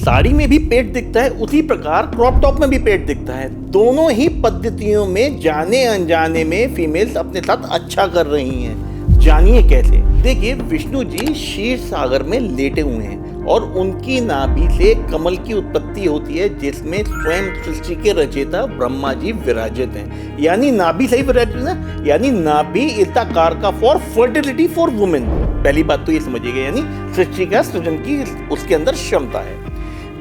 साड़ी में भी पेट दिखता है, उसी प्रकार क्रॉप टॉप में भी पेट दिखता है। दोनों ही पद्धतियों में जाने अनजाने में फीमेल्स अपने साथ अच्छा कर रही हैं। जानिए कैसे। देखिए, विष्णु जी क्षीर सागर में लेटे हुए हैं और उनकी नाभि से कमल की उत्पत्ति होती है, जिसमें स्वयं सृष्टि के रचयिता ब्रह्मा जी विराजित हैं। यानी नाभि सही विराजित है, यानी नाभि इज द कारका फॉर फर्टिलिटी फॉर वुमेन। पहली बात तो ये समझिएगा, यानी सृष्टि का सृजन की उसके अंदर क्षमता है।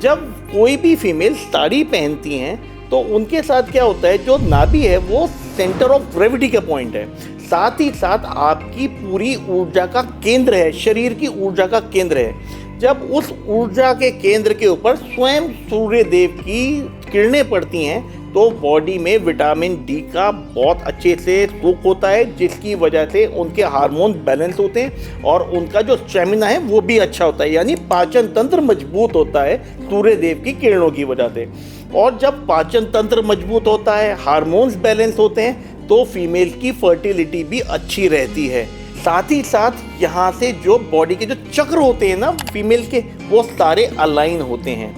जब कोई भी फीमेल साड़ी पहनती हैं तो उनके साथ क्या होता है, जो नाभि है वो सेंटर ऑफ ग्रेविटी का पॉइंट है, साथ ही साथ आपकी पूरी ऊर्जा का केंद्र है, शरीर की ऊर्जा का केंद्र है। जब उस ऊर्जा के केंद्र के ऊपर स्वयं सूर्य देव की किरणें पड़ती हैं तो बॉडी में विटामिन डी का बहुत अच्छे से सोख होता है, जिसकी वजह से उनके हार्मोन बैलेंस होते हैं और उनका जो स्टेमिना है वो भी अच्छा होता है, यानी पाचन तंत्र मजबूत होता है सूर्य देव की किरणों की वजह से। और जब पाचन तंत्र मजबूत होता है, हार्मोन्स बैलेंस होते हैं, तो फीमेल की फर्टिलिटी भी अच्छी रहती है। साथ ही साथ यहाँ से जो बॉडी के जो चक्र होते हैं ना फीमेल के, वो सारे अलाइन होते हैं।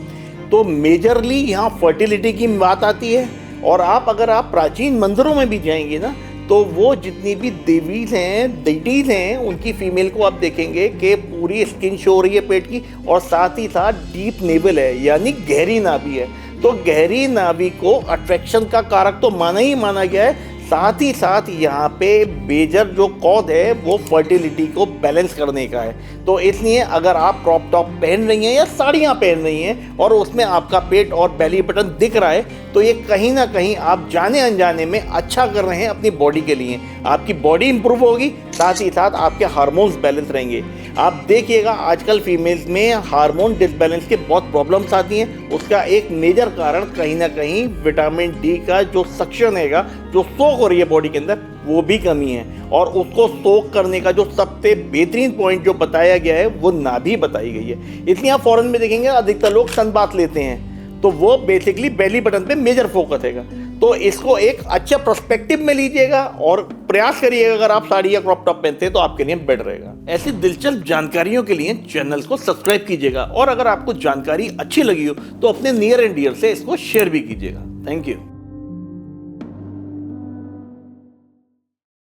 तो मेजरली यहाँ फर्टिलिटी की बात आती है। और अगर आप प्राचीन मंदिरों में भी जाएंगे ना, तो वो जितनी भी देवीज हैं, डेटीज हैं, उनकी फीमेल को आप देखेंगे कि पूरी स्किन शो हो रही है पेट की, और साथ ही साथ डीप नेवल है, यानी गहरी नाभि है। तो गहरी नाभि को अट्रैक्शन का कारक तो माना ही माना गया है। साथ ही साथ यहाँ पे मेजर जो कॉज है वो फर्टिलिटी को बैलेंस करने का है। तो इसलिए अगर आप क्रॉप टॉप पहन रही हैं या साड़ियाँ पहन रही हैं और उसमें आपका पेट और बेली बटन दिख रहा है, तो ये कहीं ना कहीं आप जाने अनजाने में अच्छा कर रहे हैं अपनी बॉडी के लिए। आपकी बॉडी इंप्रूव होगी, साथ ही साथ आपके हार्मोन्स बैलेंस रहेंगे। आप देखिएगा आजकल फीमेल्स में हार्मोन डिसबैलेंस के बहुत प्रॉब्लम्स आती हैं। उसका एक मेजर कारण कहीं ना कहीं विटामिन डी का जो सक्शन हैगा, जो सोख हो रही है बॉडी के अंदर, वो भी कमी है। और उसको सोख करने का जो सबसे बेहतरीन पॉइंट जो बताया गया है वो नाभि बताई गई है। इसलिए आप फॉरेन में देखेंगे अधिकतर लोग सन बाथ लेते हैं, तो वो बेसिकली बेली बटन पे मेजर फोकस हैगा। तो इसको एक अच्छा पर्सपेक्टिव में लीजिएगा और प्रयास करिएगा, अगर आप साड़ी या क्रॉप टॉप पहनते हैं तो आपके लिए बेटर रहेगा। ऐसी दिलचस्प जानकारियों के लिए चैनल को सब्सक्राइब कीजिएगा और अगर आपको जानकारी अच्छी लगी हो तो अपने नियर एंड डियर से इसको शेयर भी कीजिएगा। Thank you.